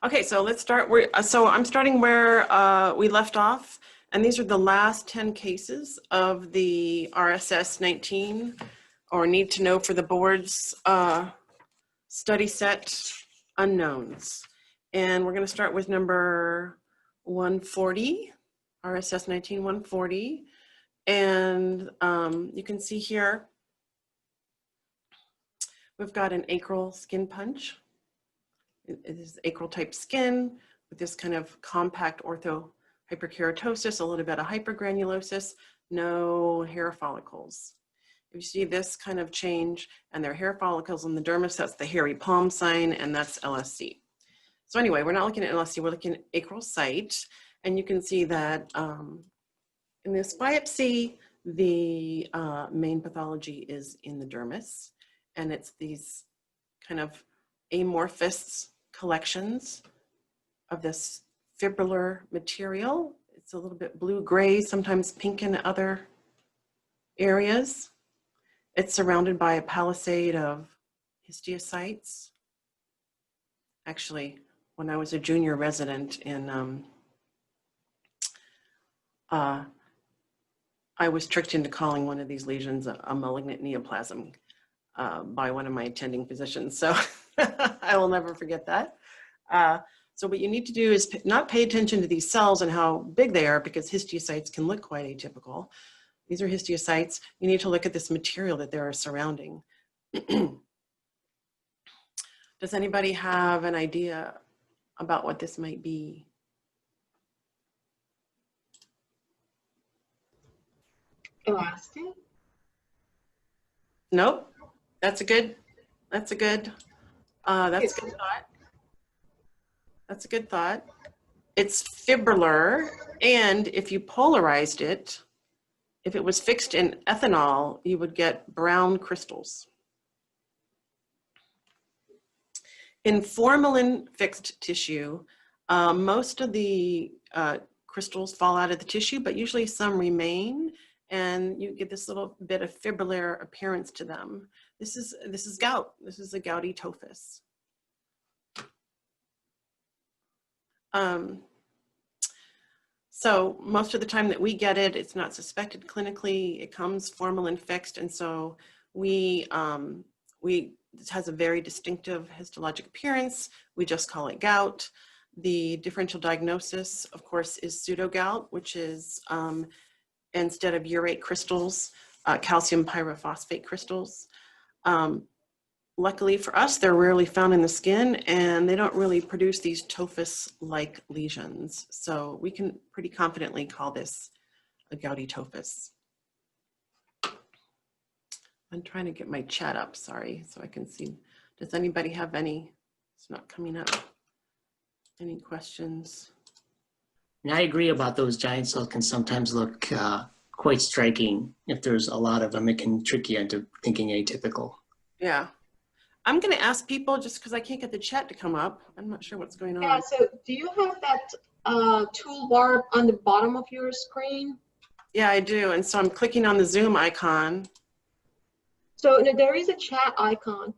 Okay, so let's start. So I'm starting where we left off, and these are the last 10 cases of the RSS 19, or need to know for the board's study set unknowns. And we're going to start with number 140, RSS 19 140. And you can see here, we've got an acral skin punch. It is acral type skin with this kind of compact orthohyperkeratosis, a little bit of hypergranulosis, no hair follicles. If you see this kind of change and there are hair follicles in the dermis, that's the hairy palm sign, and that's LSC. So anyway, we're not looking at LSC, we're looking at acral site, and you can see that in this biopsy, the main pathology is in the dermis, and it's these kind of amorphous collections of this fibrillar material. It's a little bit blue-gray, sometimes pink in other areas. It's surrounded by a palisade of histiocytes. Actually, when I was a junior resident in, I was tricked into calling one of these lesions a malignant neoplasm by one of my attending physicians. So I will never forget that. So what you need to do is not pay attention to these cells and how big they are, because histiocytes can look quite atypical. These are histiocytes. You need to look at this material that they're surrounding. Does anybody have an idea about what this might be? Elastic? Nope. That's a good thought. That's a good thought. It's fibrillar, and if you polarized it, if it was fixed in ethanol, you would get brown crystals. In formalin fixed tissue, most of the crystals fall out of the tissue, but usually some remain, and you get this little bit of fibrillar appearance to them. This is gout. This is a gouty tophus. So most of the time that we get it, it's not suspected clinically. It comes formalin fixed, and so this has a very distinctive histologic appearance. We just call it gout. The differential diagnosis, of course, is pseudogout, which is instead of urate crystals, calcium pyrophosphate crystals. Luckily for us, they're rarely found in the skin, and they don't really produce these tophus-like lesions. So we can pretty confidently call this a gouty tophus. I'm trying to get my chat up, sorry, so I can see. Does anybody have any? It's not coming up. Any questions? And I agree about those giant cells can sometimes look quite striking if there's a lot of them. It can trick you into thinking atypical. Yeah. I'm going to ask people just because I can't get the chat to come up. I'm not sure what's going on. Yeah, so do you have that toolbar on the bottom of your screen? Yeah, I do. And so I'm clicking on the Zoom icon. So no, there is a chat icon.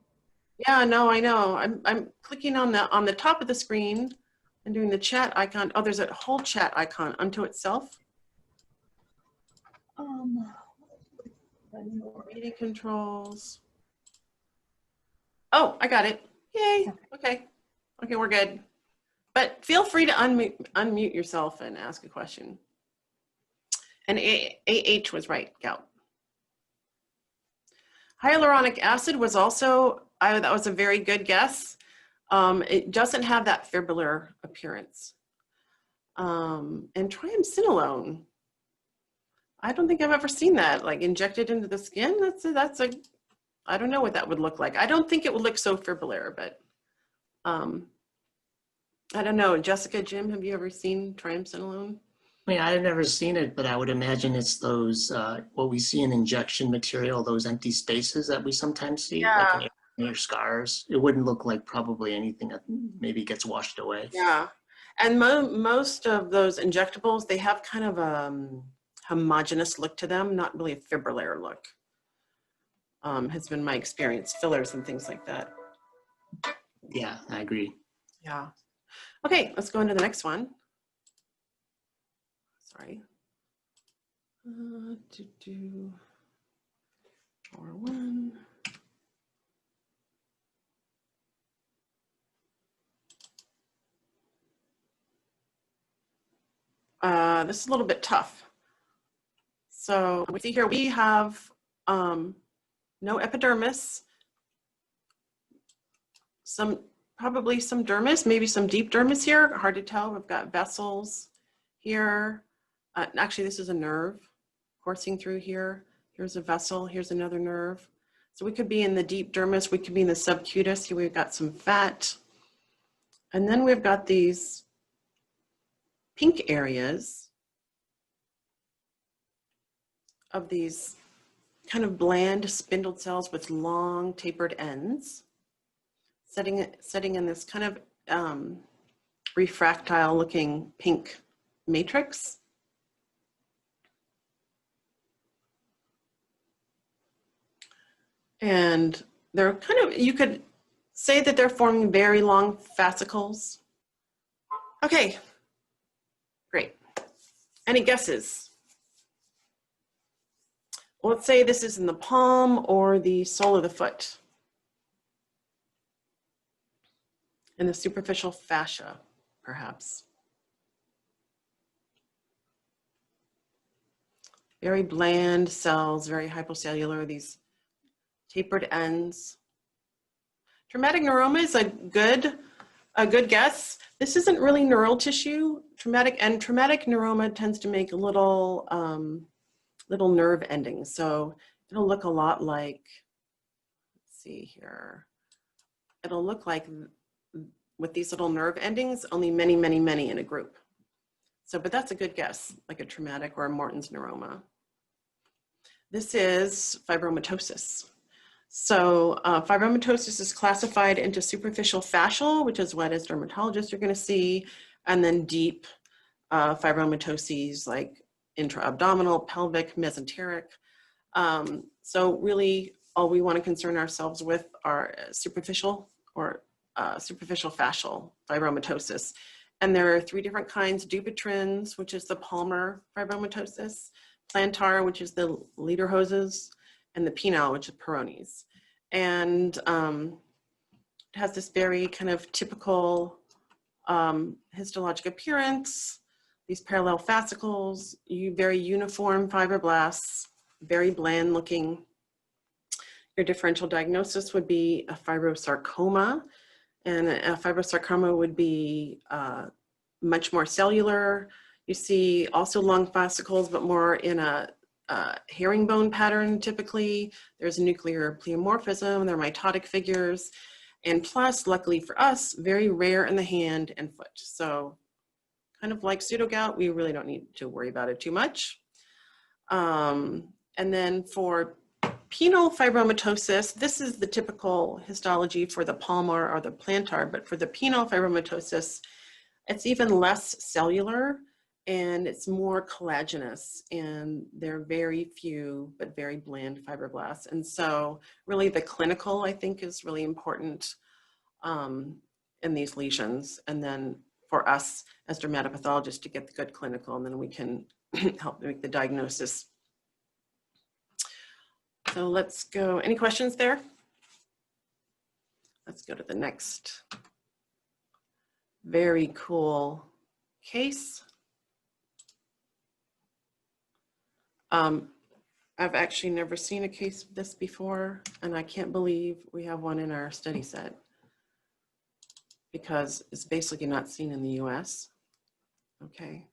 Yeah, no, I know. I'm clicking on the top of the screen and doing the chat icon. Oh, there's a whole chat icon unto itself. Meeting controls. Oh, I got it. Yay. Okay. Okay, we're good. But feel free to unmute yourself and ask a question. And AH was right, gout. Hyaluronic acid was also, that was a very good guess. It doesn't have that fibrillar appearance. And triamcinolone, I don't think I've ever seen that, like injected into the skin. I don't know what that would look like. I don't think it would look so fibrillar, but I don't know. Jessica, Jim, have you ever seen triamcinolone? I mean, I've never seen it, but I would imagine it's those, what we see in injection material, those empty spaces that we sometimes see, Yeah. like in your scars. It wouldn't look like probably anything that maybe gets washed away. Yeah. And most of those injectables, they have kind of a homogeneous look to them, not really a fibrillar look. Has been my experience, fillers and things like that. Yeah, I agree. Yeah. Okay, let's go into the next one. Sorry. Or one. This is a little bit tough. So we see here we have no epidermis, probably some dermis, maybe some deep dermis here, hard to tell. We've got vessels here. Actually, this is a nerve coursing through here. Here's a vessel, here's another nerve. So we could be in the deep dermis, we could be in the subcutis. Here we've got some fat. And then we've got these pink areas of these kind of bland spindled cells with long tapered ends, setting in this kind of refractile looking pink matrix. And they're kind of, you could say that they're forming very long fascicles. Okay, great. Any guesses? Well, let's say this is in the palm or the sole of the foot. In the superficial fascia, perhaps. Very bland cells, very hypocellular, these tapered ends. Traumatic neuroma is a good guess. This isn't really neural tissue. Traumatic neuroma tends to make little nerve endings. So it'll look a lot like, let's see here. It'll look like with these little nerve endings, only many, many, many in a group. So, but that's a good guess, like a traumatic or a Morton's neuroma. This is fibromatosis. So fibromatosis is classified into superficial fascial, which is what as dermatologists you're going to see, and then deep fibromatoses like intra-abdominal, pelvic, mesenteric. So really all we want to concern ourselves with are superficial or superficial fascial fibromatosis. And there are 3 different kinds: Dupuytren's, which is the palmar fibromatosis, plantar, which is the Lederhoses, and the penile, which is Peyronie's. And it has this very kind of typical histologic appearance, these parallel fascicles, very uniform fibroblasts, very bland looking. Your differential diagnosis would be a fibrosarcoma, and a fibrosarcoma would be much more cellular. You see also long fascicles, but more in a herringbone pattern typically. There's nuclear pleomorphism, they're mitotic figures, and plus, luckily for us, very rare in the hand and foot. So kind of like pseudogout, we really don't need to worry about it too much. And then for penile fibromatosis, this is the typical histology for the palmar or the plantar, but for the penile fibromatosis, it's even less cellular and it's more collagenous, and they're very few but very bland fibroblasts. And so really the clinical, I think, is really important in these lesions. And then for us as dermatopathologists to get the good clinical, and then we can help make the diagnosis. So let's go, any questions there? Let's go to the next very cool case. I've actually never seen a case of this before, and I can't believe we have one in our study set because it's basically not seen in the US. Okay,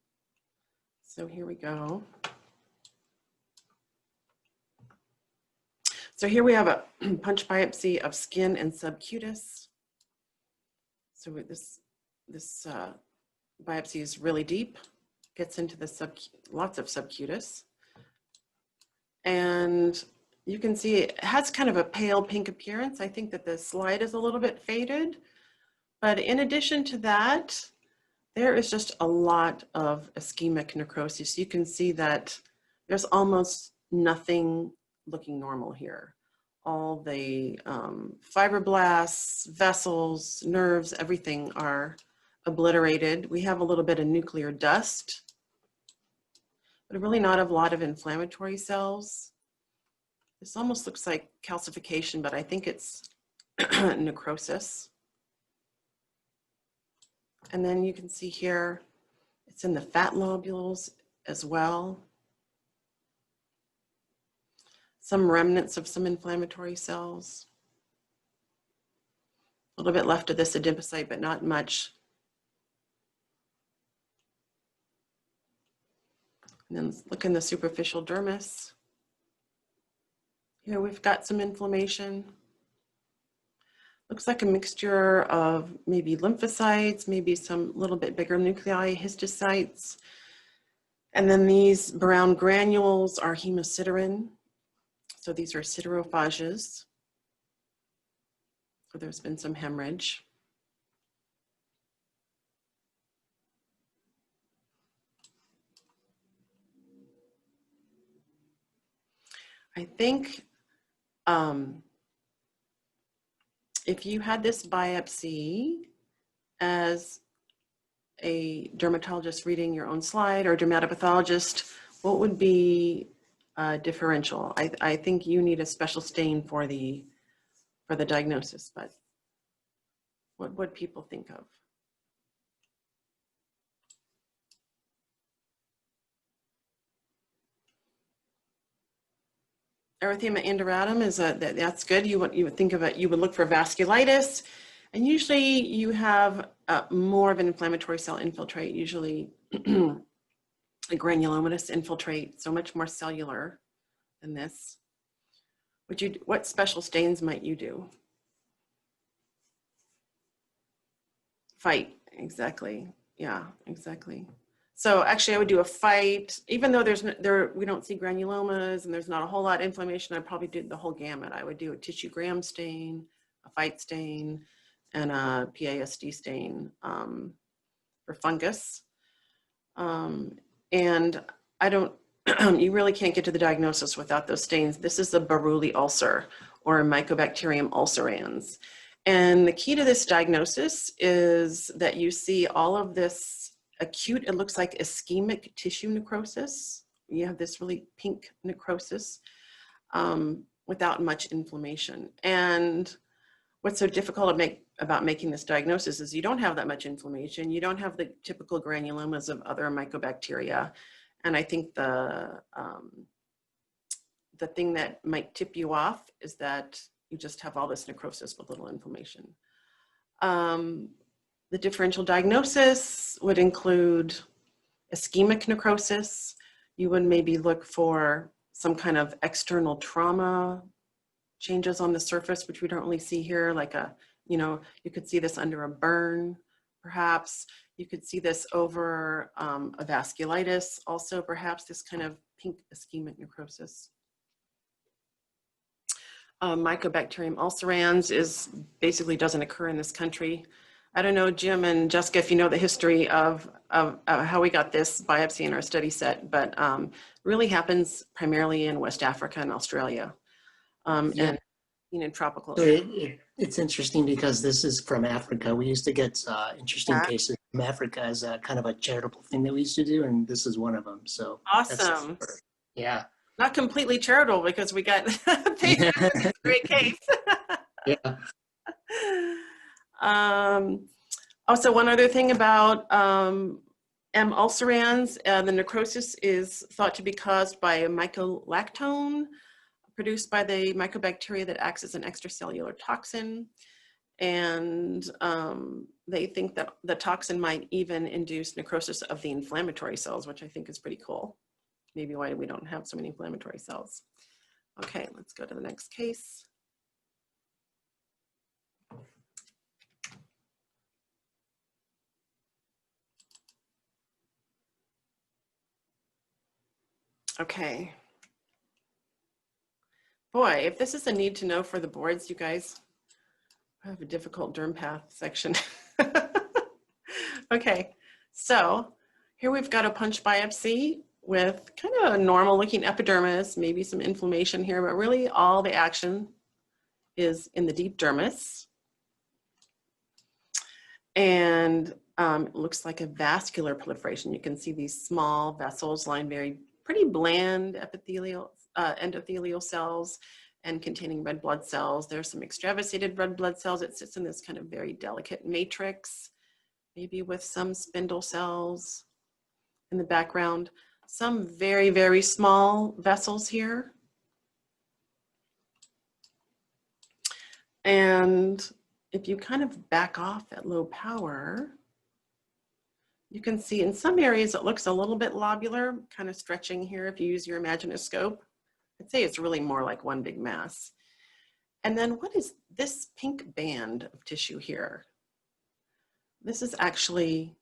so here we go. So here we have a punch biopsy of skin and subcutis. So this biopsy is really deep, gets into the lots of subcutis. And you can see it has kind of a pale pink appearance. I think that the slide is a little bit faded. But in addition to that, there is just a lot of ischemic necrosis. You can see that there's almost nothing looking normal here. All the fibroblasts, vessels, nerves, everything are obliterated. We have a little bit of nuclear dust, but really not a lot of inflammatory cells. This almost looks like calcification, but I think it's necrosis. And then you can see here, it's in the fat lobules as well. Some remnants of some inflammatory cells. A little bit left of this adipocyte, but not much. And then look in the superficial dermis. Here we've got some inflammation. Looks like a mixture of maybe lymphocytes, maybe some little bit bigger nuclei, histocytes. And then these brown granules are hemosiderin. So these are siderophages. So there's been some hemorrhage. I think if you had this biopsy as a dermatologist reading your own slide or dermatopathologist, what would be differential? I think you need a special stain for the diagnosis, but what would people think of? Erythema induratum is that's good. You would think of it. You would look for vasculitis, and usually you have more of an inflammatory cell infiltrate. Usually, a granulomatous infiltrate, so much more cellular than this. What special stains might you do? Fight, exactly. Yeah, exactly. So actually I would do a fight, even though we don't see granulomas and there's not a whole lot of inflammation, I'd probably do the whole gamut. I would do a tissue gram stain, a fight stain, and a PASD stain for fungus. And I don't, you really can't get to the diagnosis without those stains. This is a Baruli ulcer or Mycobacterium ulcerans. And the key to this diagnosis is that you see all of this acute, it looks like ischemic tissue necrosis. You have this really pink necrosis without much inflammation. And what's so difficult about making this diagnosis is you don't have that much inflammation. You don't have the typical granulomas of other mycobacteria. And I think the thing that might tip you off is that you just have all this necrosis with little inflammation. The differential diagnosis would include ischemic necrosis. You would maybe look for some kind of external trauma changes on the surface, which we don't really see here, like you could see this under a burn, perhaps. You could see this over a vasculitis, also perhaps this kind of pink ischemic necrosis. Mycobacterium ulcerans basically doesn't occur in this country. I don't know, Jim and Jessica, if you know the history of how we got this biopsy in our study set, but really happens primarily in West Africa and Australia, and tropical. So it's interesting because this is from Africa. We used to get interesting cases from Africa as a kind of a charitable thing that we used to do, and this is one of them. So awesome. Yeah. Not completely charitable because we got a great case. Yeah. Also, one other thing about M. ulcerans, the necrosis is thought to be caused by a mycolactone produced by the mycobacteria that acts as an extracellular toxin. And they think that the toxin might even induce necrosis of the inflammatory cells, which I think is pretty cool. Maybe why we don't have so many inflammatory cells. Okay, let's go to the next case. Okay. Boy, if this is a need to know for the boards, you guys, I have a difficult derm path section. Okay, so here we've got a punch biopsy with kind of a normal looking epidermis, maybe some inflammation here, but really all the action is in the deep dermis. And It looks like a vascular proliferation. You can see these small vessels lined pretty bland endothelial cells and containing red blood cells. There's some extravasated red blood cells. It sits in this kind of very delicate matrix, maybe with some spindle cells in the background. Some very, very small vessels here. And if you kind of back off at low power, you can see in some areas it looks a little bit lobular, kind of stretching here if you use your imaginoscope. I'd say it's really more like one big mass. And then what is this pink band of tissue here? This is actually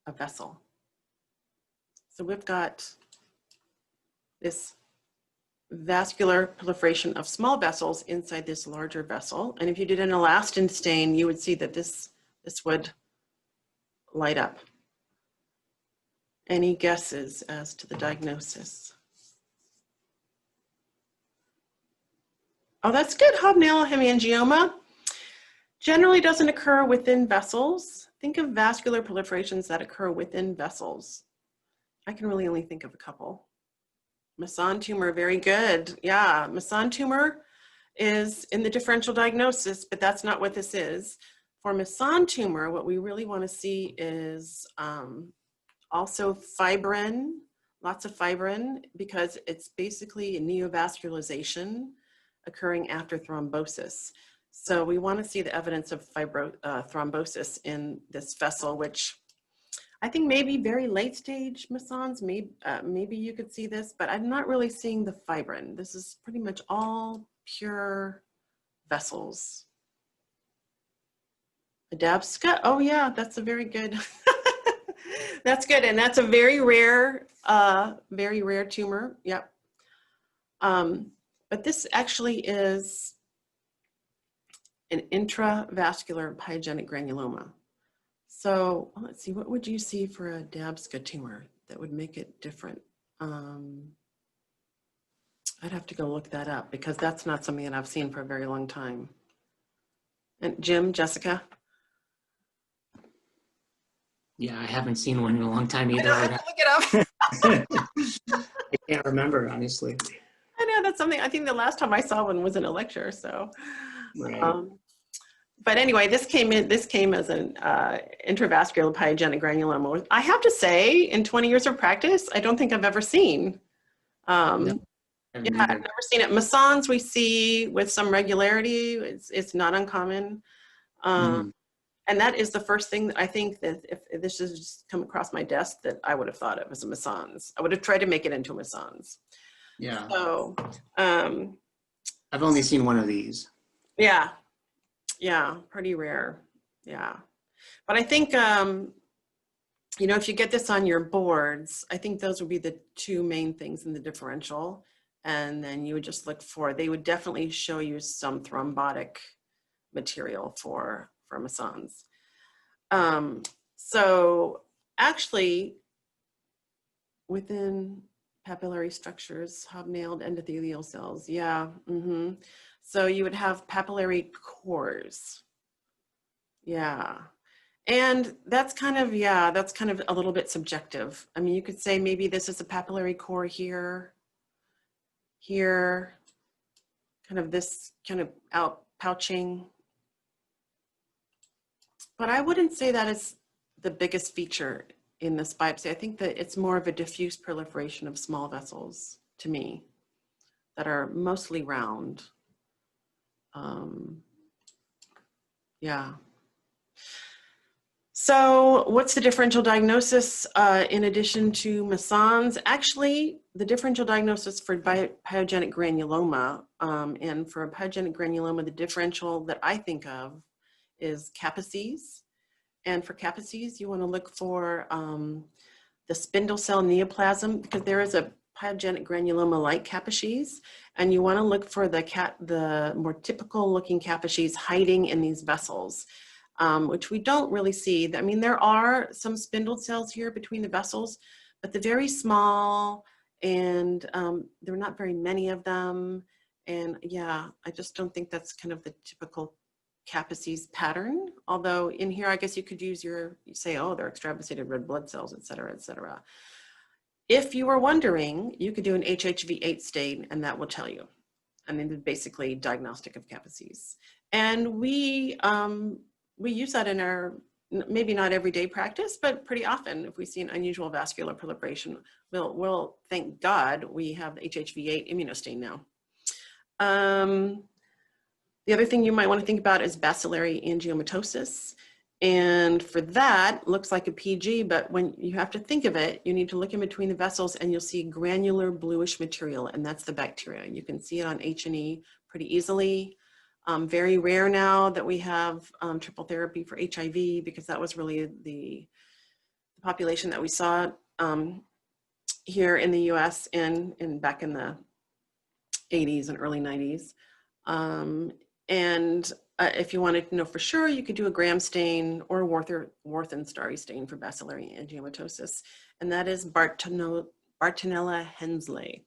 a vessel. So we've got this vascular proliferation of small vessels inside this larger vessel. And if you did an elastin stain, you would see that this would light up. Any guesses as to the diagnosis? Oh, that's good. Hobnail hemangioma generally doesn't occur within vessels. Think of vascular proliferations that occur within vessels. I can really only think of a couple. Masson tumor, very good. Yeah, Masson tumor is in the differential diagnosis, but that's not what this is. For Masson tumor, what we really want to see is also fibrin, lots of fibrin, because it's basically a neovascularization occurring after thrombosis. So we want to see the evidence of thrombosis in this vessel, which I think maybe very late stage Massons, maybe you could see this, but I'm not really seeing the fibrin. This is pretty much all pure vessels. Adabska, oh yeah, that's a very good, that's good. And that's a very rare tumor, yep. But this actually is an intravascular pyogenic granuloma. So let's see, what would you see for a Dabska tumor that would make it different? I'd have to go look that up because that's not something that I've seen for a very long time. And Jim, Jessica? Yeah, I haven't seen one in a long time either. I know, I have to look it up. I can't remember, honestly. I know, that's something, I think the last time I saw one was in a lecture, so. Right. But anyway, this came as an intravascular pyogenic granuloma. I have to say, in 20 years of practice, I don't think I've ever seen. No, Yeah, I've never seen it. Massons we see with some regularity. It's not uncommon. And that is the first thing that I think that if this has just come across my desk that I would have thought of as a Massons. I would have tried to make it into a Massons. Yeah. So, I've only seen one of these. yeah. Yeah, pretty rare. Yeah. But I think, you know, if you get this on your boards, I think those would be the two main things in the differential. And then you would just look for, they would definitely show you some thrombotic material for Massons. So actually, within papillary structures, hobnailed endothelial cells, yeah. So you would have papillary cores. Yeah. And that's kind of, yeah, that's kind of a little bit subjective. I mean, you could say maybe this is a papillary core here, kind of this kind of out pouching. But I wouldn't say that is the biggest feature in this biopsy. I think that it's more of a diffuse proliferation of small vessels to me that are mostly round. Yeah. So what's the differential diagnosis in addition to Massons? Actually, the differential diagnosis for pyogenic granuloma, and for a pyogenic granuloma, the differential that I think of is capices. And for capices, you want to look for the spindle cell neoplasm, because there is a pyogenic granuloma like capices, and you want to look for the more typical looking capices hiding in these vessels, which we don't really see. I mean, there are some spindle cells here between the vessels, but they're very small, and there are not very many of them. And yeah, I just don't think that's kind of the typical Kaposi's pattern. Although in here, I guess you could use you say, oh, they're extravasated red blood cells, et cetera, et cetera. If you were wondering, you could do an HHV8 stain and that will tell you. And then basically diagnostic of Kaposi's. And we use that in our, maybe not everyday practice, but pretty often if we see an unusual vascular proliferation, we'll thank God we have the HHV8 immunostain now. The other thing you might want to think about is bacillary angiomatosis. And for that, looks like a PG, but when you have to think of it, you need to look in between the vessels and you'll see granular bluish material, and that's the bacteria. You can see it on H&E pretty easily. Very rare now that we have triple therapy for HIV, because that was really the population that we saw here in the US and back in the 80s and early 90s. If you wanted to know for sure, you could do a Gram stain or a Warthin Starry stain for bacillary angiomatosis, and that is Bartonella Hensley.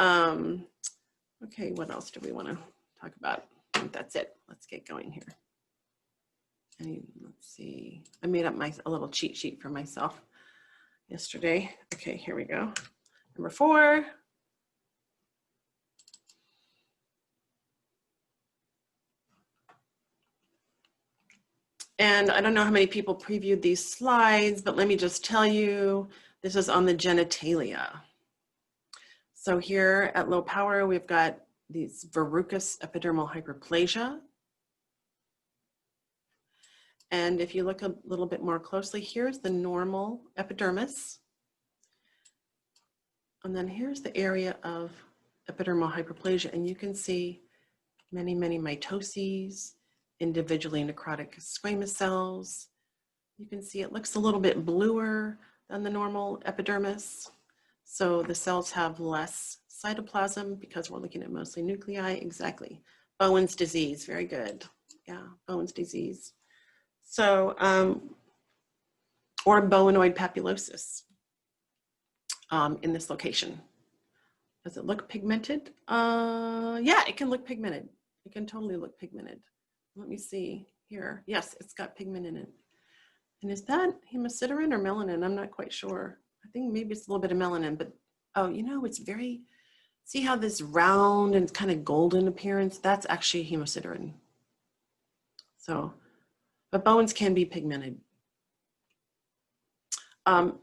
Okay, what else do we want to talk about? I think that's it. Let's get going here. Let's see. I made up a little cheat sheet for myself yesterday. Okay, here we go. Number 4. And I don't know how many people previewed these slides, but let me just tell you, this is on the genitalia. So here at low power, we've got these verrucous epidermal hyperplasia. And if you look a little bit more closely, here's the normal epidermis. And then here's the area of epidermal hyperplasia. And you can see many, many mitoses, individually necrotic squamous cells. You can see it looks a little bit bluer than the normal epidermis. So the cells have less cytoplasm because we're looking at mostly nuclei. Exactly. Bowen's disease, very good. Yeah, Bowen's disease. So, or Bowenoid papulosis in this location. Does it look pigmented? Yeah, it can look pigmented. It can totally look pigmented. Let me see here. Yes, it's got pigment in it. And is that hemosiderin or melanin? I'm not quite sure. I think maybe it's a little bit of melanin, but oh, you know, it's very, see how this round and kind of golden appearance? That's actually hemosiderin. So, but Bowen's can be pigmented. Of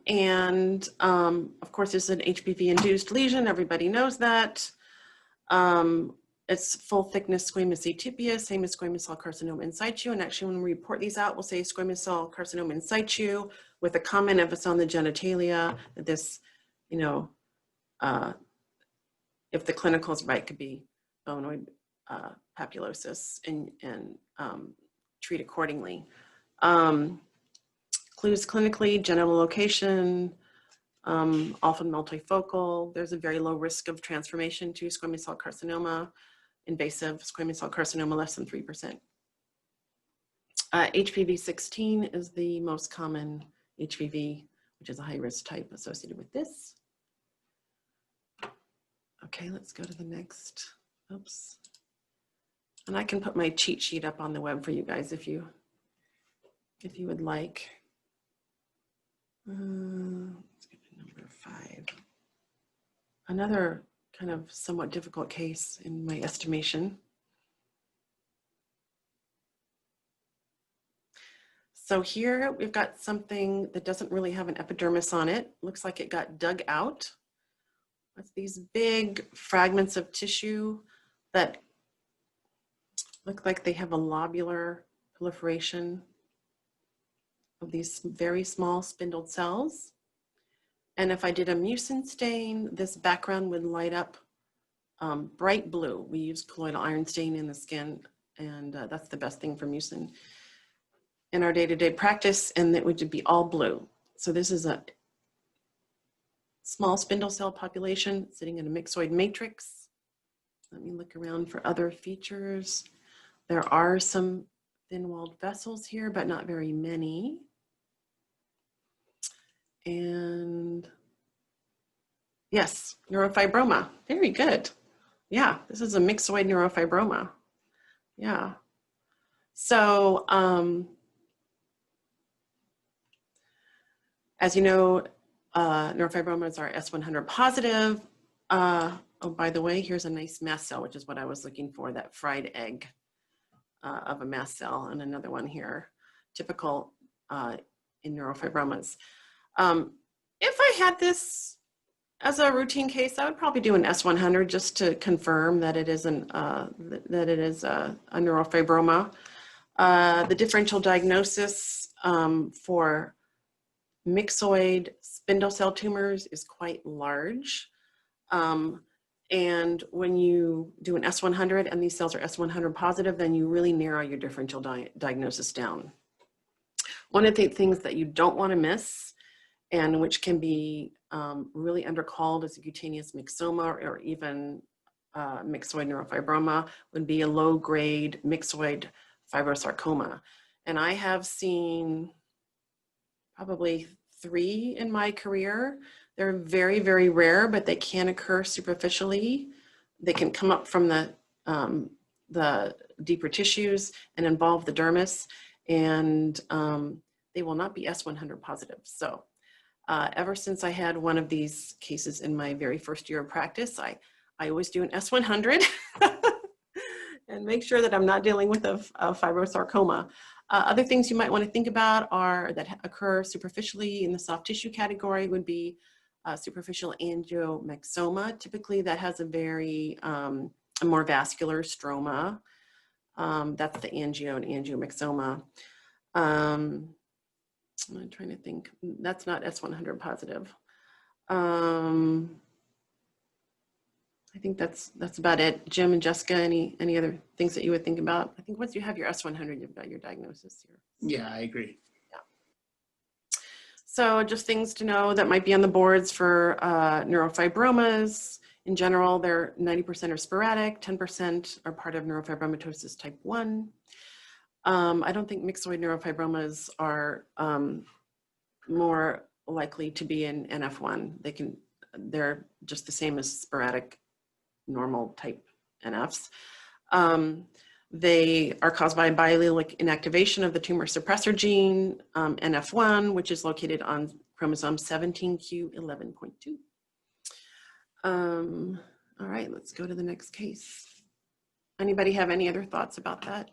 course, it's an HPV-induced lesion. Everybody knows that. It's full thickness squamous atypia, same as squamous cell carcinoma in situ. And actually, when we report these out, we'll say squamous cell carcinoma in situ with a comment if it's on the genitalia, that this, you know, if the clinical is right, could be Bowenoid papulosis and treat accordingly. Clues clinically, genital location, often multifocal. There's a very low risk of transformation to squamous cell carcinoma. Invasive squamous cell carcinoma, less than 3%. HPV-16 is the most common HPV, which is a high-risk type associated with this. Okay, let's go to the next. Oops. And I can put my cheat sheet up on the web for you guys if you would like. Let's get to number 5. Another kind of somewhat difficult case in my estimation. So here we've got something that doesn't really have an epidermis on it. Looks like it got dug out. That's these big fragments of tissue that look like they have a lobular proliferation of these very small spindled cells. And if I did a mucin stain, this background would light up bright blue. We use colloidal iron stain in the skin, and that's the best thing for mucin in our day-to-day practice, and it would be all blue. So this is a small spindle cell population sitting in a myxoid matrix. Let me look around for other features. There are some thin-walled vessels here, but not very many. And yes, neurofibroma, very good. Yeah, this is a myxoid neurofibroma. Yeah, So as you know, neurofibromas are S100 positive. Oh, by the way, here's a nice mast cell, which is what I was looking for, that fried egg of a mast cell, and another one here, typical in neurofibromas. If I had this as a routine case, I would probably do an S100 just to confirm that it is a neurofibroma. The differential diagnosis for myxoid spindle cell tumors is quite large. And when you do an S100 and these cells are S100 positive, then you really narrow your differential diagnosis down. One of the things that you don't want to miss, and which can be really undercalled as a cutaneous myxoma or even myxoid neurofibroma, would be a low-grade myxoid fibrosarcoma. And I have seen probably 3 in my career. They're very, very rare, but they can occur superficially. They can come up from the deeper tissues and involve the dermis, and they will not be S100 positive. So ever since I had one of these cases in my very first year of practice, I always do an S100 and make sure that I'm not dealing with a fibrosarcoma. Other things you might want to think about are that occur superficially in the soft tissue category would be superficial angiomyxoma. Typically that has a very, a more vascular stroma. That's the angio and angiomyxoma. I'm trying to think, that's not S100 positive. I think that's about it. Jim and Jessica, any other things that you would think about? I think once you have your S100, you've got your diagnosis here. Yeah, I agree. Yeah. So just things to know that might be on the boards for neurofibromas. In general, they're 90% are sporadic, 10% are part of neurofibromatosis type 1. I don't think myxoid neurofibromas are more likely to be in NF1. They're just the same as sporadic normal type NFs. They are caused by biallelic inactivation of the tumor suppressor gene, NF1, which is located on chromosome 17q11.2. All right, let's go to the next case. Anybody have any other thoughts about that?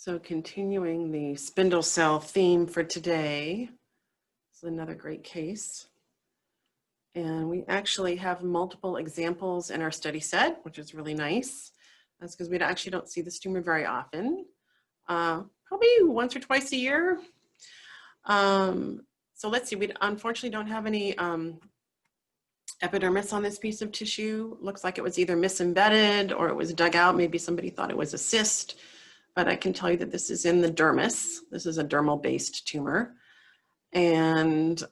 So continuing the spindle cell theme for today, this is another great case. And we actually have multiple examples in our study set, which is really nice. That's because we actually don't see this tumor very often, probably once or twice a year. So let's see, we unfortunately don't have any epidermis on this piece of tissue. Looks like it was either misembedded or it was dug out. Maybe somebody thought it was a cyst. But I can tell you that this is in the dermis. This is a dermal-based tumor. And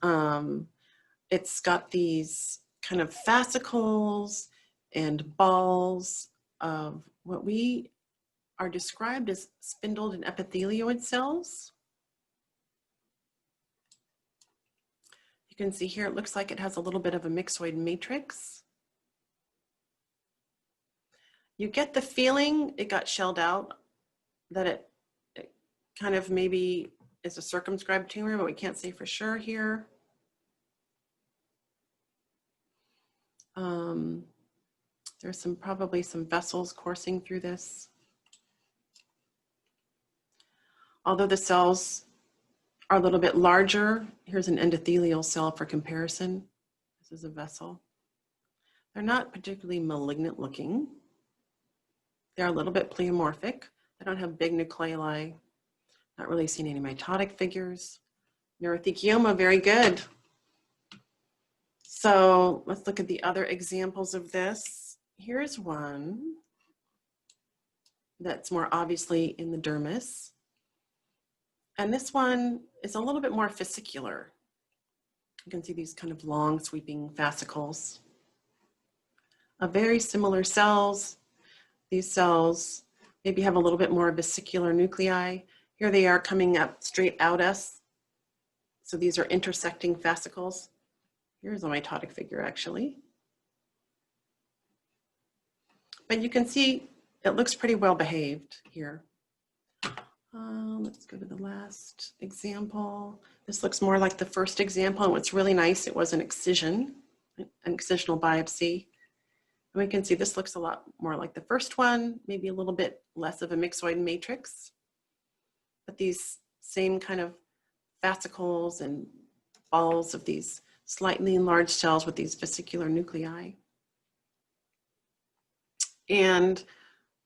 it's got these kind of fascicles and balls of what we are described as spindled and epithelioid cells. You can see here, it looks like it has a little bit of a myxoid matrix. You get the feeling it got shelled out, that it kind of maybe is a circumscribed tumor, but we can't say for sure here. There's probably some vessels coursing through this. Although the cells are a little bit larger, here's an endothelial cell for comparison. This is a vessel. They're not particularly malignant looking. They're a little bit pleomorphic. They don't have big nucleoli. Not really seeing any mitotic figures. Neurothekioma, very good. So let's look at the other examples of this. Here's one that's more obviously in the dermis. And this one is a little bit more fascicular. You can see these kind of long sweeping fascicles. Very similar cells. These cells maybe have a little bit more vesicular nuclei Here they are coming up straight out us. So these are intersecting fascicles. Here's a mitotic figure actually. But you can see it looks pretty well behaved here. Let's go to the last example. This looks more like the first example. And what's really nice, it was an excision, an excisional biopsy. And we can see this looks a lot more like the first one, maybe a little bit less of a myxoid matrix. But these same kind of fascicles and balls of these slightly enlarged cells with these vesicular nuclei. And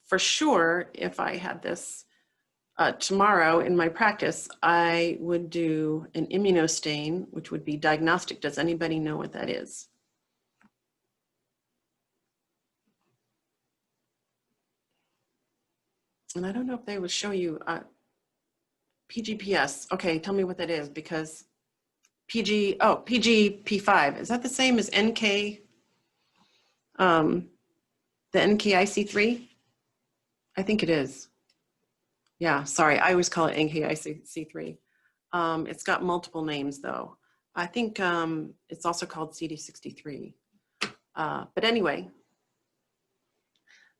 for sure, if I had this tomorrow in my practice, I would do an immunostain, which would be diagnostic. Does anybody know what that is? And I don't know if they would show you PGPS. Okay, tell me what that is, because PGP5, is that the same as NK, the NKIC3? I think it is. Yeah, sorry, I always call it NKIC3. It's got multiple names though. I think it's also called CD63. But anyway,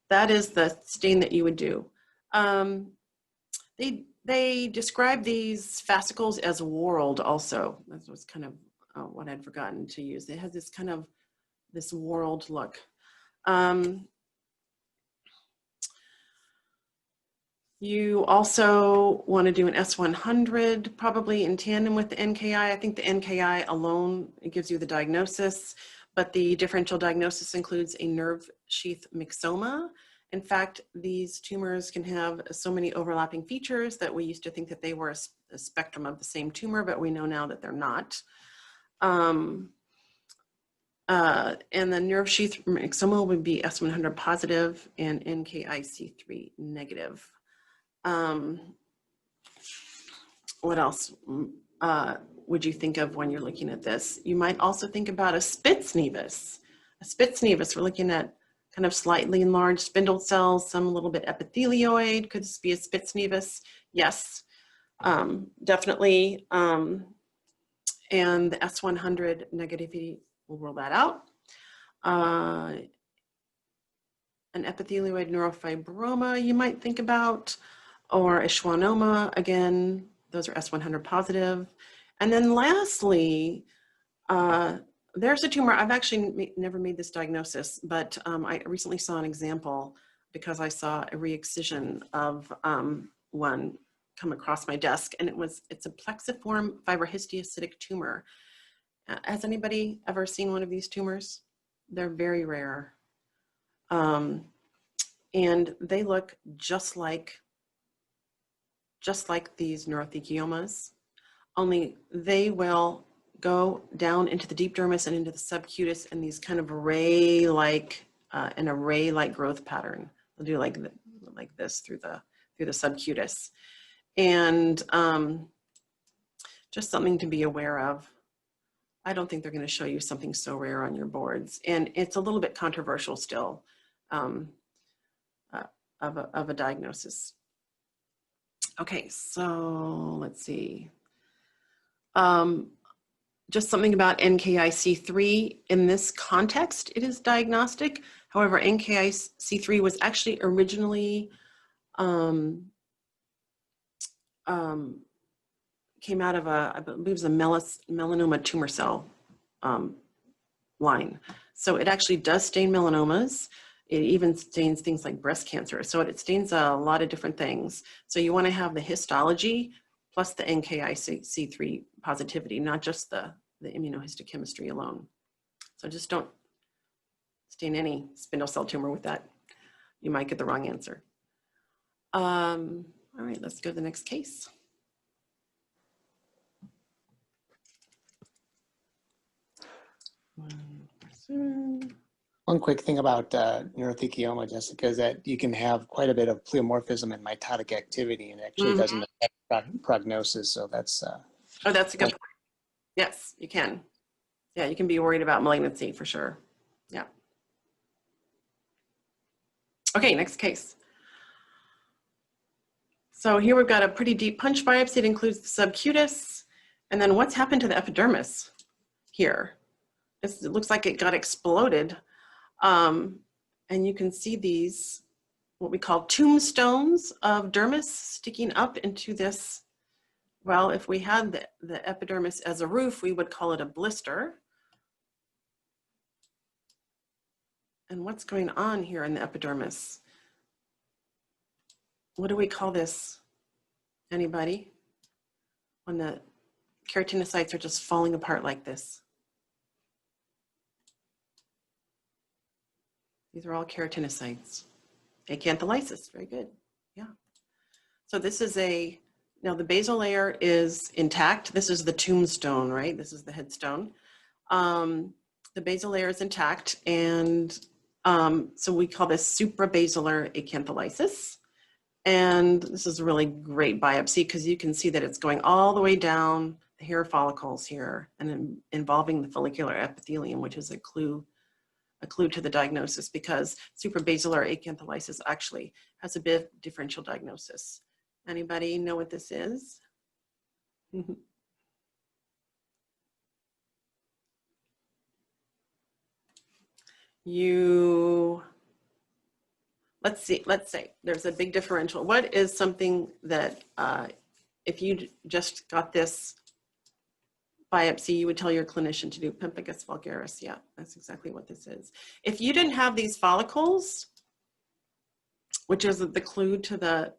that is the stain that you would do. They describe these fascicles as whorled also. That was kind of what I'd forgotten to use. It has this kind of, this whorled look. You also want to do an S100, probably in tandem with the NKI. I think the NKI alone, it gives you the diagnosis, but the differential diagnosis includes a nerve sheath myxoma. In fact, these tumors can have so many overlapping features that we used to think that they were a spectrum of the same tumor, but we know now that they're not. And the nerve sheath myxoma would be S100 positive and NKIC3 negative. What else would you think of when you're looking at this? You might also think about a Spitz nevus. A Spitz nevus, we're looking at kind of slightly enlarged spindle cells, some a little bit epithelioid. Could this be a Spitz nevus? Yes, definitely. And the S100 negativity will rule that out. An epithelioid neurofibroma you might think about, or a schwannoma, again, those are S100 positive. And then lastly, there's a tumor, I've actually never made this diagnosis, but I recently saw an example because I saw a re-excision of one come across my desk, and it's a plexiform fibrohistiocytic tumor. Has anybody ever seen one of these tumors? They're very rare. And they look just like these neurotheciomas, only they will go down into the deep dermis and into the subcutis in these kind of array-like, an array-like growth pattern. They'll do like this through the subcutis. And just something to be aware of. I don't think they're going to show you something so rare on your boards. And it's a little bit controversial still of a diagnosis. Okay, so let's see. Just something about NKIC3. In this context, it is diagnostic. However, NKIC3 was actually originally came out of I believe it was a melanoma tumor cell line. So it actually does stain melanomas. It even stains things like breast cancer. So it stains a lot of different things. So you want to have the histology plus the NKIC3 positivity, not just the immunohistochemistry alone. So just don't stain any spindle cell tumor with that. You might get the wrong answer. All right, let's go to the next case. One quick thing about neurothekioma, Jessica, is that you can have quite a bit of pleomorphism and mitotic activity, and actually doesn't affect prognosis. So that's oh, that's a good point. Yes, you can. Yeah, you can be worried about malignancy for sure. Yeah. Okay, next case. So here we've got a pretty deep punch biopsy. It includes the subcutis. And then what's happened to the epidermis here? It looks like it got exploded. And you can see these, what we call tombstones of dermis sticking up into this. Well, if we had the epidermis as a roof, we would call it a blister. And what's going on here in the epidermis? What do we call this? Anybody? When the keratinocytes are just falling apart like this. These are all keratinocytes. Acantholysis, very good, yeah. So this is now the basal layer is intact. This is the tombstone, right? This is the headstone. The basal layer is intact, and so we call this suprabasilar acantholysis. And this is a really great biopsy because you can see that it's going all the way down the hair follicles here and involving the follicular epithelium, which is a clue to the diagnosis, because suprabasilar acantholysis actually has a bit of differential diagnosis. Anybody know what this is? Let's say there's a big differential. What is something that if you just got this biopsy, you would tell your clinician to do pemphigus vulgaris? Yeah, that's exactly what this is. If you didn't have these follicles, which is the clue to the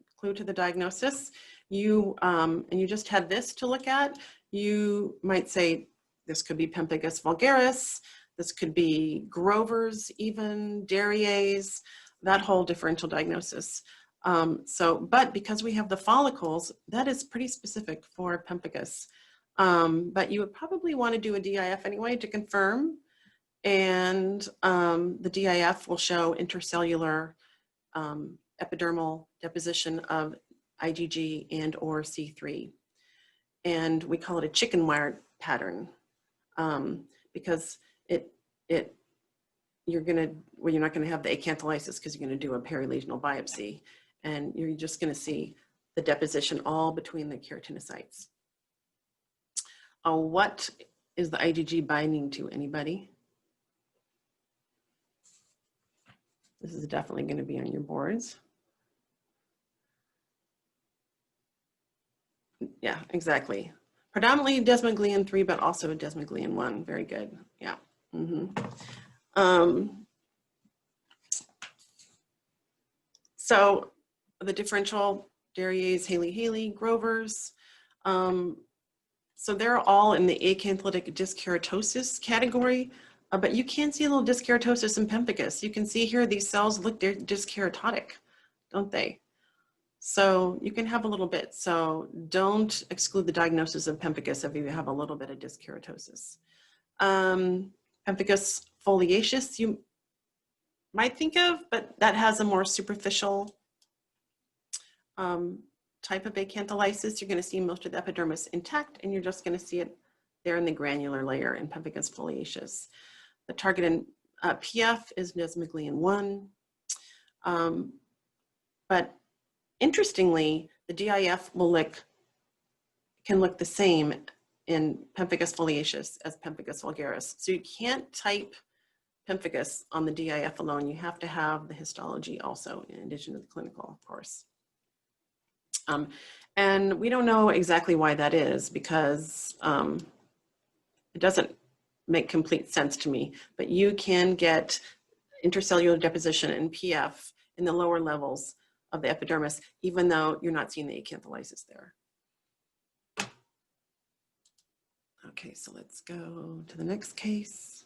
diagnosis, and you just had this to look at, you might say this could be pemphigus vulgaris, this could be Grover's, even Derrier's, that whole differential diagnosis. But because we have the follicles, that is pretty specific for pemphigus. But you would probably want to do a DIF anyway to confirm. And the DIF will show intercellular epidermal deposition of IgG and or C3. And we call it a chicken wire pattern because you're not going to have the acantholysis because you're going to do a perilesional biopsy, and you're just going to see the deposition all between the keratinocytes. What is the IgG binding to? Anybody? This is definitely going to be on your boards. Yeah, exactly. Predominantly desmoglein 3, but also desmoglein 1. Very good. Yeah. So the differential, Derrier's, Haley, Grover's, so they're all in the acantholytic dyskeratosis category, but you can see a little dyskeratosis in pemphigus. You can see here these cells look dyskeratotic, don't they? So you can have a little bit. So don't exclude the diagnosis of pemphigus if you have a little bit of dyskeratosis. Pemphigus foliaceus, you might think of, but that has a more superficial type of acantholysis. You're going to see most of the epidermis intact, and you're just going to see it there in the granular layer in pemphigus foliaceus. The target in PF is desmoglein 1. But interestingly, the DIF can look the same in pemphigus foliaceus as pemphigus vulgaris. So you can't type pemphigus on the DIF alone. You have to have the histology also, in addition to the clinical, of course. And we don't know exactly why that is, because it doesn't make complete sense to me, but you can get intercellular deposition in PF in the lower levels of the epidermis, even though you're not seeing the acantholysis there. Okay, so let's go to the next case.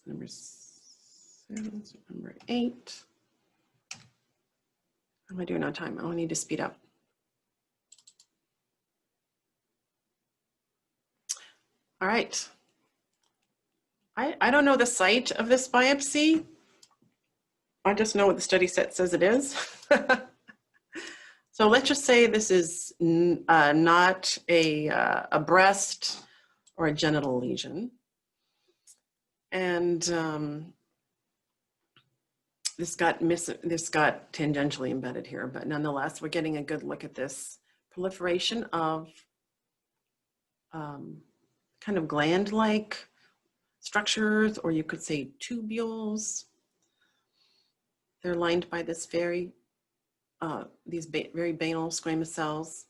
Number 7, so number 8. How am I doing on time? Oh, I need to speed up. All right. I don't know the site of this biopsy. I just know what the study set says it is. So let's just say this is not a breast or a genital lesion. And this got tangentially embedded here, but nonetheless, we're getting a good look at this proliferation of kind of gland-like structures, or you could say tubules. They're lined by this very banal squamous cells,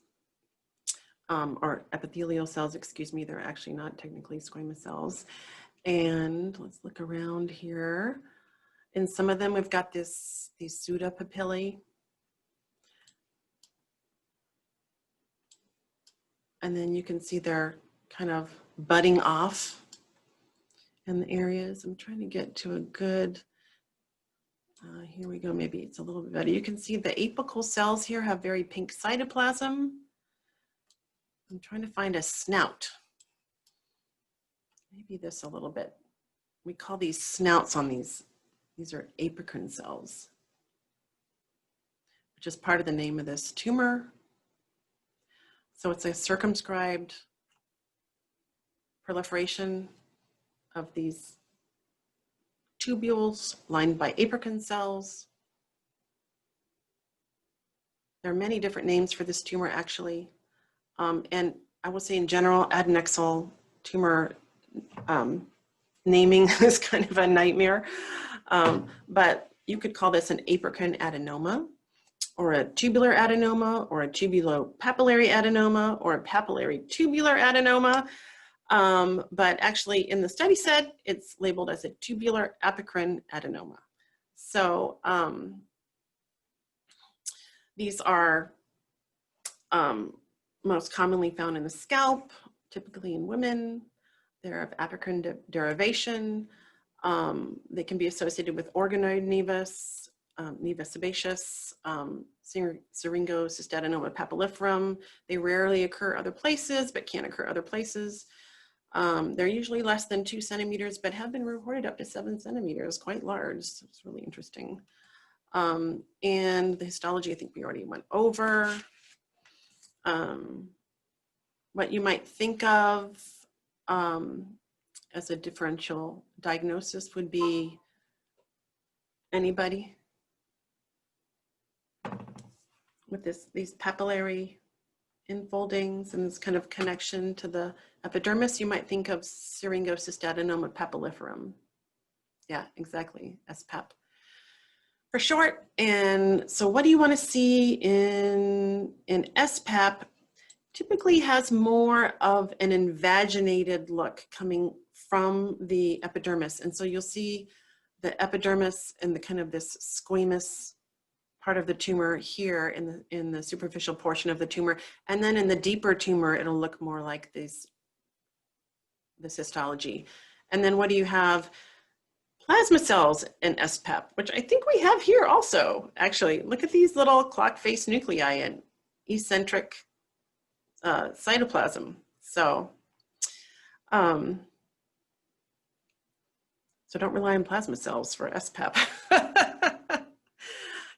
or epithelial cells, excuse me. They're actually not technically squamous cells. And let's look around here. In some of them, we've got these pseudopapillae. And then you can see they're kind of budding off in the areas. I'm trying to get to a good, here we go, maybe it's a little bit better. You can see the apical cells here have very pink cytoplasm. I'm trying to find a snout. Maybe this a little bit. We call these snouts on these. These are apicrine cells, which is part of the name of this tumor. So it's a circumscribed proliferation of these tubules lined by apicrine cells. There are many different names for this tumor, actually. And I will say in general, adnexal tumor naming is kind of a nightmare. But you could call this an apicrine adenoma, or a tubular adenoma, or a tubulopapillary adenoma, or a papillary tubular adenoma. But actually in the study set, it's labeled as a tubular apicrine adenoma. So these are most commonly found in the scalp, typically in women. They're of apicrine derivation. They can be associated with organoid nevus, nevus sebaceous, syringocystadenoma papilliferum. They rarely occur other places, but can occur other places. They're usually less than 2 centimeters, but have been reported up to 7 centimeters, quite large. So it's really interesting. And the histology, I think we already went over. What you might think of as a differential diagnosis would be anybody with these papillary infoldings and this kind of connection to the epidermis. You might think of syringocystadenoma papilliferum. Yeah, exactly, SPAP for short. And so what do you want to see in SPAP? Typically has more of an invaginated look coming from the epidermis. And so you'll see the epidermis and the kind of this squamous part of the tumor here in the superficial portion of the tumor. And then in the deeper tumor, it'll look more like this histology. And then what do you have? Plasma cells in SPAP, which I think we have here also, actually. Look at these little clock face nuclei and eccentric cytoplasm. So don't rely on plasma cells for SPAP.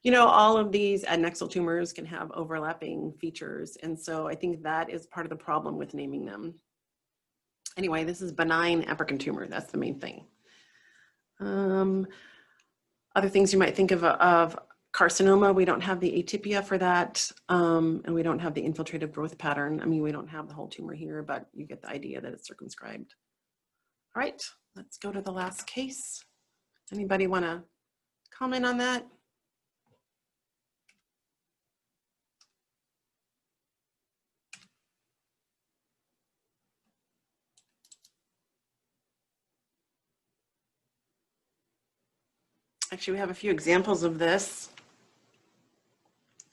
You know, all of these adnexal tumors can have overlapping features. And so I think that is part of the problem with naming them. Anyway, this is benign apicrine tumor. That's the main thing. Other things you might think of carcinoma, we don't have the atypia for that, and we don't have the infiltrative growth pattern. I mean, we don't have the whole tumor here, but you get the idea that it's circumscribed. All right, let's go to the last case. Anybody want to comment on that? Actually, we have a few examples of this.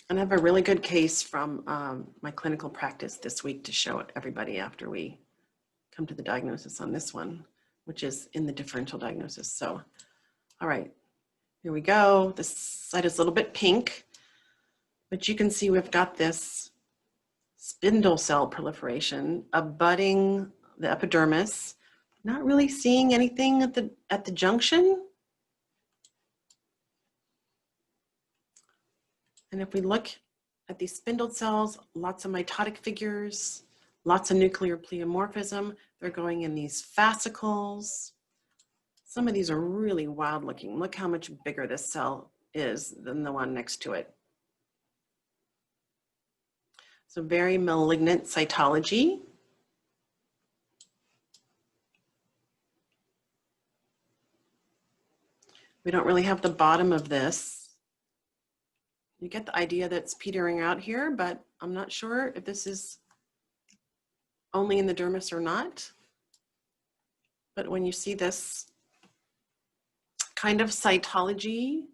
And I have a really good case from my clinical practice this week to show everybody after we come to the diagnosis on this one, which is in the differential diagnosis. So, all right, here we go. This side is a little bit pink, but you can see we've got this spindle cell proliferation abutting the epidermis, not really seeing anything at the junction. And if we look at these spindled cells, lots of mitotic figures, lots of nuclear pleomorphism. They're going in these fascicles. Some of these are really wild looking. Look how much bigger this cell is than the one next to it. So very malignant cytology. We don't really have the bottom of this. You get the idea that it's petering out here, but I'm not sure if this is only in the dermis or not. But when you see this kind of cytology,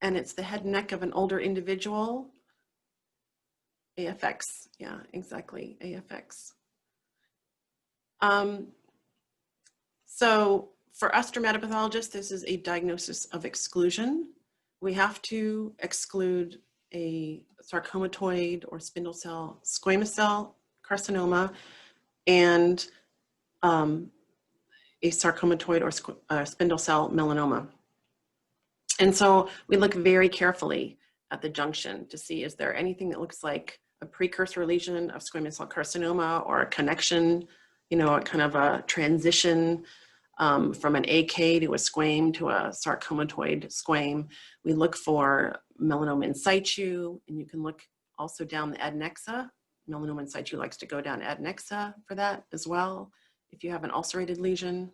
and it's the head and neck of an older individual, AFX, yeah, exactly, AFX. So for us dermatopathologists, this is a diagnosis of exclusion. We have to exclude a sarcomatoid or spindle cell squamous cell carcinoma and a sarcomatoid or spindle cell melanoma. And so we look very carefully at the junction to see, is there anything that looks like a precursor lesion of squamous cell carcinoma or a connection, you know, a kind of a transition from an AK to a squame to a sarcomatoid squame. We look for melanoma in situ, and you can look also down the adnexa. Melanoma in situ likes to go down adnexa for that as well, if you have an ulcerated lesion.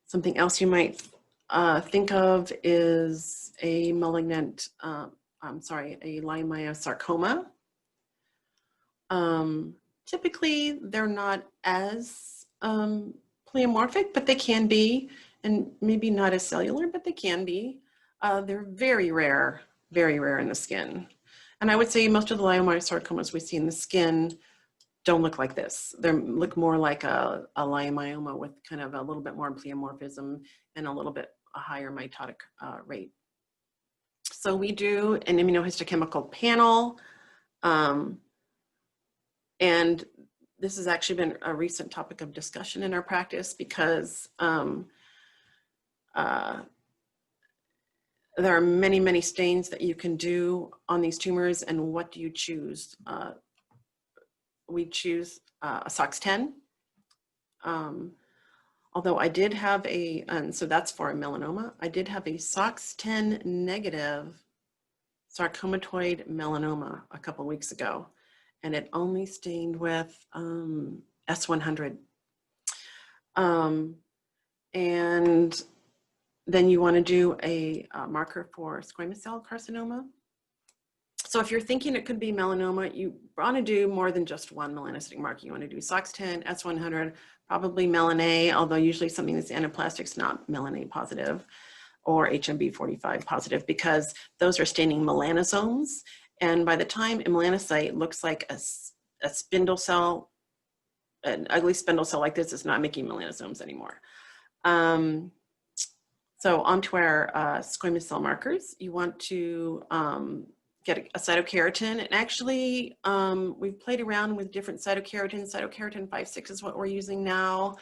Something else you might think of is a malignant, a leiomyosarcoma. Typically, they're not as pleomorphic, but they can be, and maybe not as cellular, but they can be. They're very rare in the skin. And I would say most of the leiomyosarcomas we see in the skin don't look like this. They look more like a leiomyoma with kind of a little bit more pleomorphism and a little bit a higher mitotic rate. So we do an immunohistochemical panel, and this has actually been a recent topic of discussion in our practice because there are many, many stains that you can do on these tumors, and what do you choose? We choose a SOX10. Although I did have and so that's for a melanoma, I did have a SOX10 negative sarcomatoid melanoma a couple weeks ago, and it only stained with S100. And then you want to do a marker for squamous cell carcinoma. So if you're thinking it could be melanoma, you want to do more than just one melanocytic marker. You want to do SOX10, S100, probably melan-A, although usually something that's anaplastic is not melan-A positive, or HMB45 positive, because those are staining melanosomes. And by the time a melanocyte looks like a spindle cell, an ugly spindle cell like this, is not making melanosomes anymore. So onto our squamous cell markers. You want to get a cytokeratin, and actually we've played around with different cytokeratins. Cytokeratin 5/6 is what we're using now,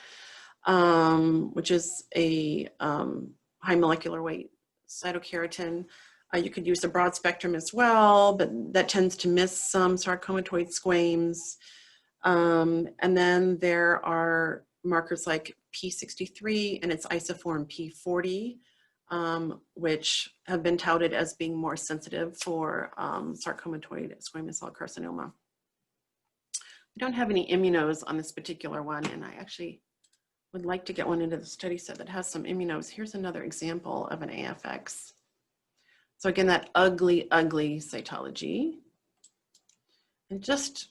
which is a high molecular weight cytokeratin. You could use the broad spectrum as well, but that tends to miss some sarcomatoid squames. And then there are markers like P63 and its isoform P40, which have been touted as being more sensitive for sarcomatoid squamous cell carcinoma. We don't have any immunos on this particular one, and I actually would like to get one into the study set that has some immunos. Here's another example of an AFX. So again, that ugly, ugly cytology. And just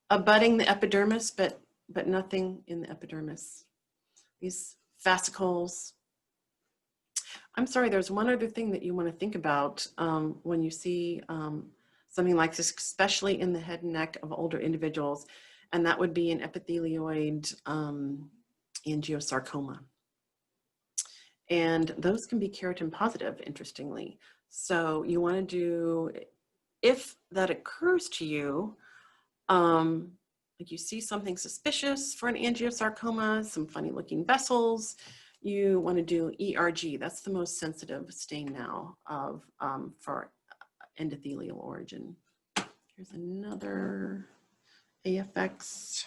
abutting the epidermis, but nothing in the epidermis. These fascicles. I'm sorry, there's one other thing that you want to think about when you see something like this, especially in the head and neck of older individuals, and that would be an epithelioid angiosarcoma. And those can be keratin positive, interestingly. So you want to do, if that occurs to you, like you see something suspicious for an angiosarcoma, some funny looking vessels, you want to do ERG. That's the most sensitive stain now for endothelial origin. Here's another AFX.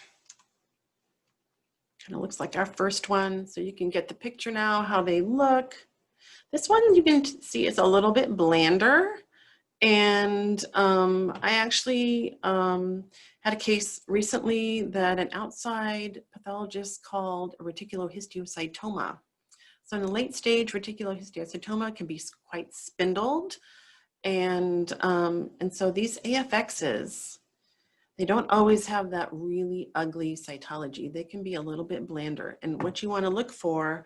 Kind of looks like our first one. So you can get the picture now, how they look. This one you can see is a little bit blander. And I actually had a case recently that an outside pathologist called a reticulohistiocytoma. So in a late stage, reticulohistiocytoma can be quite spindled. And so these AFXs, they don't always have that really ugly cytology. They can be a little bit blander. And what you want to look for,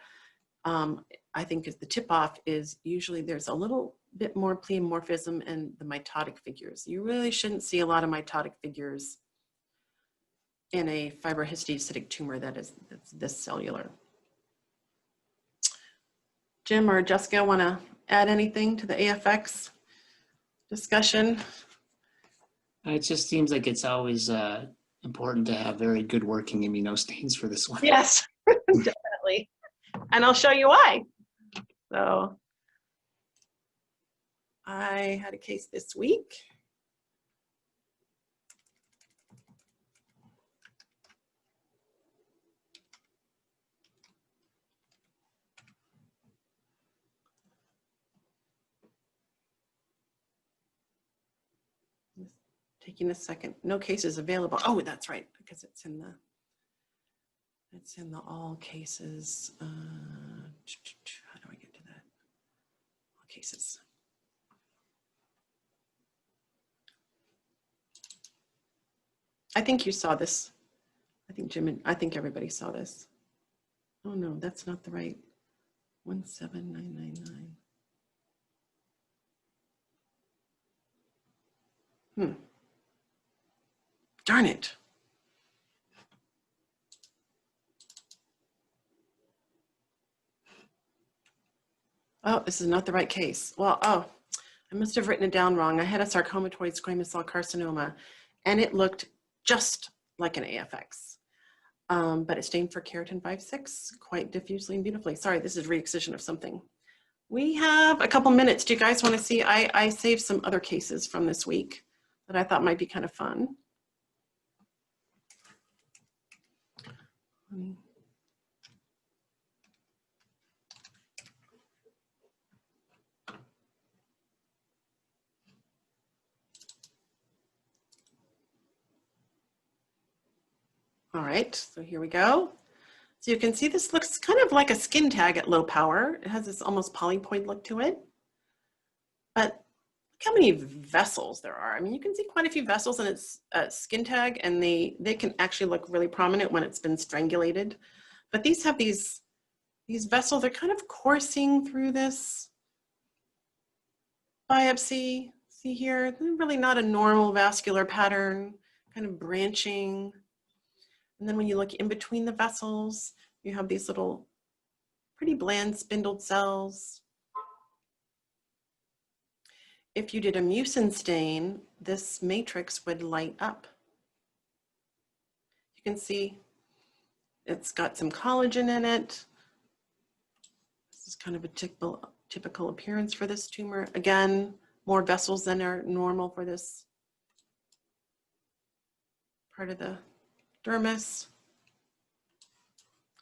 I think is the tip-off, is usually there's a little bit more pleomorphism in the mitotic figures. You really shouldn't see a lot of mitotic figures in a fibrohistiocytic tumor that's this cellular. Jim or Jessica want to add anything to the AFX discussion? It just seems like it's always important to have very good working immunostains for this one. Yes, definitely. And I'll show you why. So I had a case this week. Taking a second. No cases available. Oh, that's right, because it's in the all cases. How do I get to that? All cases. I think you saw this. I think Jim and I think everybody saw this. Oh no, that's not the right 17999. Darn it. Oh, this is not the right case. Well, oh, I must have written it down wrong. I had a sarcomatoid squamous cell carcinoma, and it looked just like an AFX, but it stained for keratin 5/6 quite diffusely and beautifully. Sorry, this is re-excision of something. We have a couple minutes. Do you guys want to see? I saved some other cases from this week that I thought might be kind of fun. All right, so here we go. So you can see this looks kind of like a skin tag at low power. It has this almost polypoid look to it. But look how many vessels there are. I mean, you can see quite a few vessels in its skin tag, and they can actually look really prominent when it's been strangulated. But these have these vessels, they're kind of coursing through this biopsy. See here, really not a normal vascular pattern, kind of branching. And then when you look in between the vessels, you have these little pretty bland spindled cells. If you did a mucin stain, this matrix would light up. You can see it's got some collagen in it. This is kind of a typical appearance for this tumor. Again, more vessels than are normal for this part of the dermis.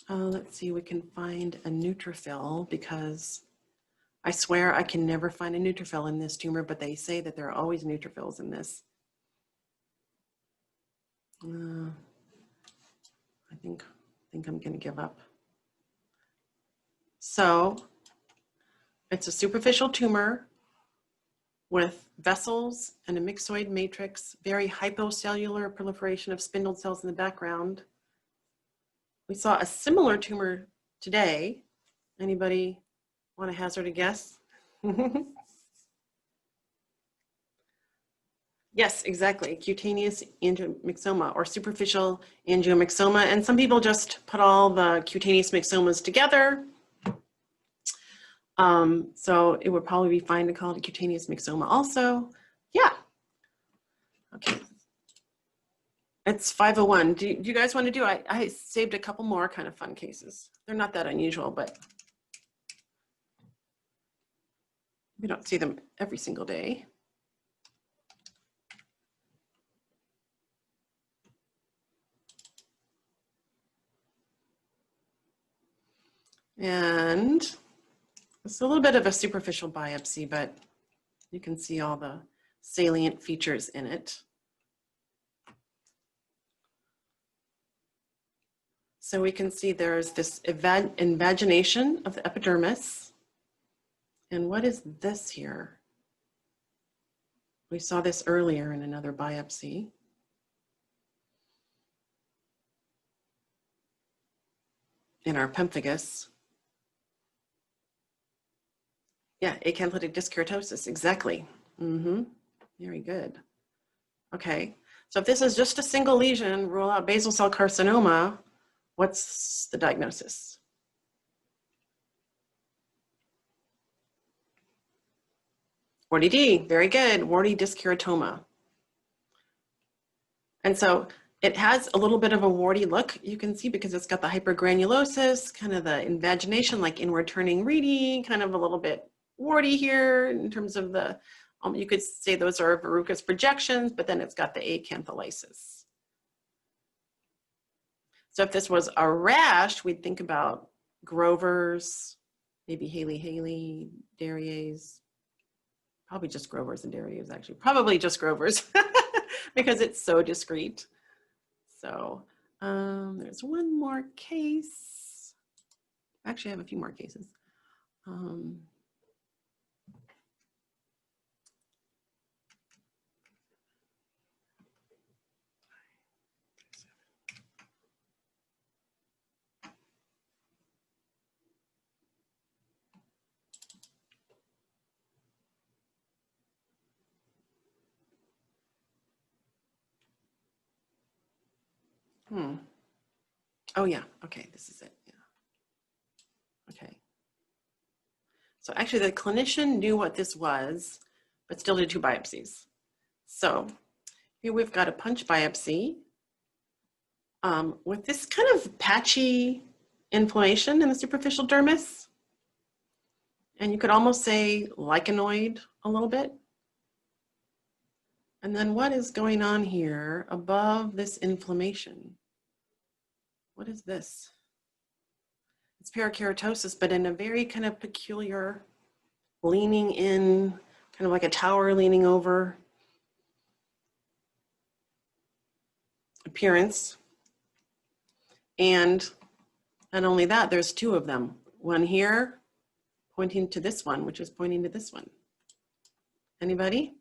Let's see, we can find a neutrophil, because I swear I can never find a neutrophil in this tumor, but they say that there are always neutrophils in this. I think I'm gonna give up. So it's a superficial tumor with vessels and a myxoid matrix, very hypocellular proliferation of spindled cells in the background. We saw a similar tumor today. Anybody want to hazard a guess? Yes, exactly. Cutaneous angiomyxoma or superficial angiomyxoma. And some people just put all the cutaneous myxomas together. So it would probably be fine to call it a cutaneous myxoma also. Yeah. Okay. It's 501. Do you guys want to do? I saved a couple more kind of fun cases. They're not that unusual, but we don't see them every single day. And it's a little bit of a superficial biopsy, but you can see all the salient features in it. So we can see there's this invagination of the epidermis. And what is this here? We saw this earlier in another biopsy. In our pemphigus. Yeah, acantholytic disc keratosis, exactly. Very good. Okay, so if this is just a single lesion, rule out basal cell carcinoma, what's the diagnosis? Warty D, very good, warty disc keratoma. And so it has a little bit of a warty look, you can see, because it's got the hypergranulosis, kind of the invagination, like inward turning reedy, kind of a little bit warty here in terms of the, you could say those are verrucous projections, but then it's got the acantholysis. So if this was a rash, we'd think about Grover's, maybe Haley, Darier's, probably just Grover's and Darier's actually, probably just Grover's because it's so discreet. So there's one more case. Actually, I have a few more cases. Oh yeah, okay, this is it, yeah. Okay. So actually the clinician knew what this was, but still did 2 biopsies. So here we've got a punch biopsy with this kind of patchy inflammation in the superficial dermis. And you could almost say lichenoid a little bit. And then what is going on here above this inflammation? What is this? It's parakeratosis, but in a very kind of peculiar leaning in, kind of like a tower leaning over appearance. And not only that, there's 2 of them. One here pointing to this one, which is pointing to this one. Anybody?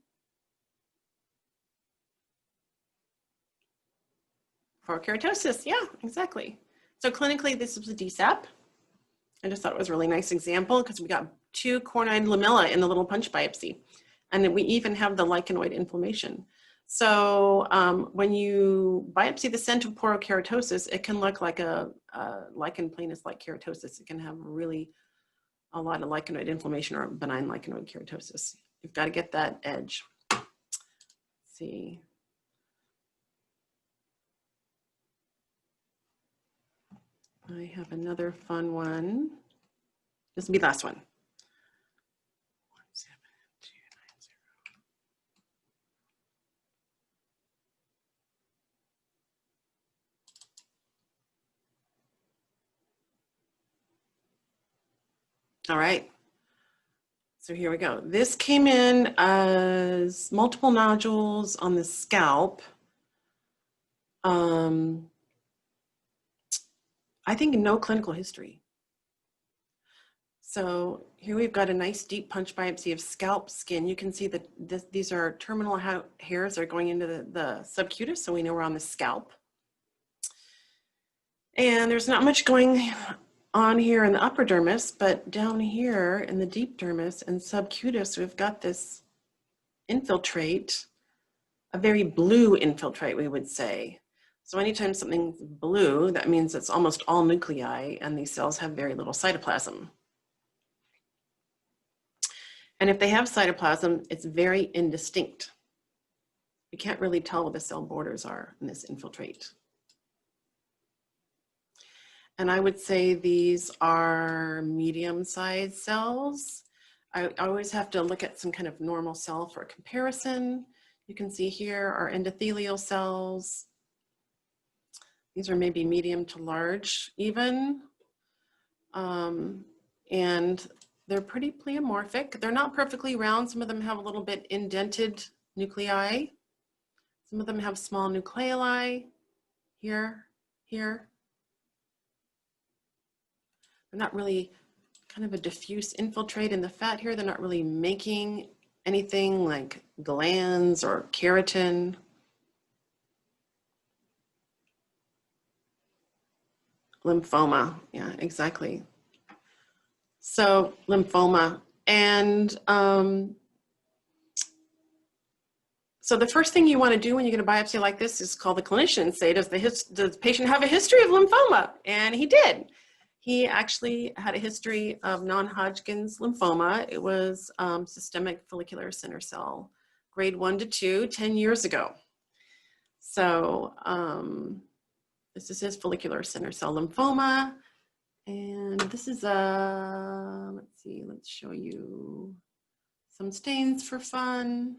Parakeratosis, yeah, exactly. So clinically, this was a DSAP. I just thought it was a really nice example because we got 2 cornoid lamella in the little punch biopsy. And then we even have the lichenoid inflammation. So when you biopsy the center porokeratosis, it can look like a lichen planus-like keratosis. It can have really a lot of lichenoid inflammation or benign lichenoid keratosis. You've got to get that edge. Let's see. I have another fun one. This will be the last one. 17290. All right. So here we go. This came in as multiple nodules on the scalp. I think no clinical history. So here we've got a nice deep punch biopsy of scalp skin. You can see that these are terminal hairs that are going into the subcutis, so we know we're on the scalp. And there's not much going on here in the upper dermis, but down here in the deep dermis and subcutis, we've got this infiltrate, a very blue infiltrate, we would say. So anytime something's blue, that means it's almost all nuclei, and these cells have very little cytoplasm. And if they have cytoplasm, it's very indistinct. You can't really tell what the cell borders are in this infiltrate. And I would say these are medium-sized cells. I always have to look at some kind of normal cell for comparison. You can see here are endothelial cells. These are maybe medium to large even. And they're pretty pleomorphic. They're not perfectly round. Some of them have a little bit indented nuclei. Some of them have small nucleoli here, here. They're not really kind of a diffuse infiltrate in the fat here. They're not really making anything like glands or keratin. Lymphoma, yeah, exactly. So lymphoma. And so the first thing you want to do when you get a biopsy like this is call the clinician and say, does the patient have a history of lymphoma? And he did. He actually had a history of non-Hodgkin's lymphoma. It was systemic follicular center cell, grade 1 to 2, 10 years ago. So this is his follicular center cell lymphoma. And this is let's see, let's show you some stains for fun.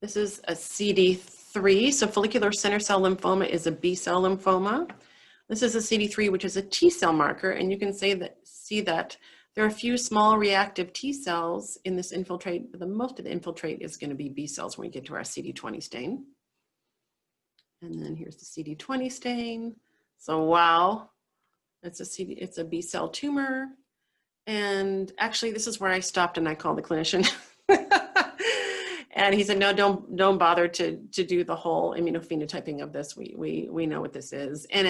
This is a CD3, so follicular center cell lymphoma is a B cell lymphoma. This is a CD3, which is a T cell marker, and you can see that there are a few small reactive T cells in this infiltrate, but the most of the infiltrate is going to be B cells when we get to our CD20 stain. And then here's the CD20 stain. So wow, it's a B cell tumor. And actually, this is where I stopped and I called the clinician. And he said, no, don't bother to do the whole immunophenotyping of this. We know what this is. And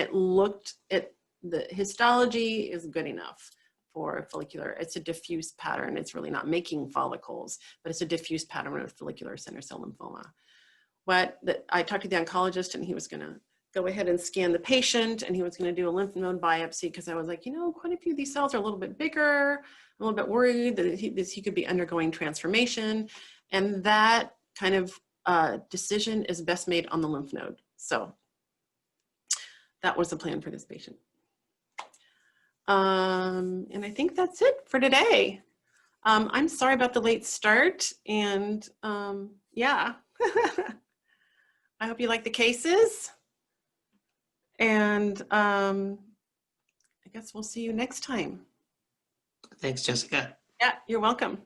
the histology is good enough for follicular. It's a diffuse pattern. It's really not making follicles, but it's a diffuse pattern of follicular center cell lymphoma. I talked to the oncologist and he was going to go ahead and scan the patient and he was going to do a lymph node biopsy because I was like, quite a few of these cells are a little bit bigger. I'm a little bit worried that he could be undergoing transformation. And that kind of decision is best made on the lymph node. So that was the plan for this patient. And I think that's it for today. I'm sorry about the late start and yeah. I hope you like the cases. And I guess we'll see you next time. Thanks, Jessica. Yeah, you're welcome.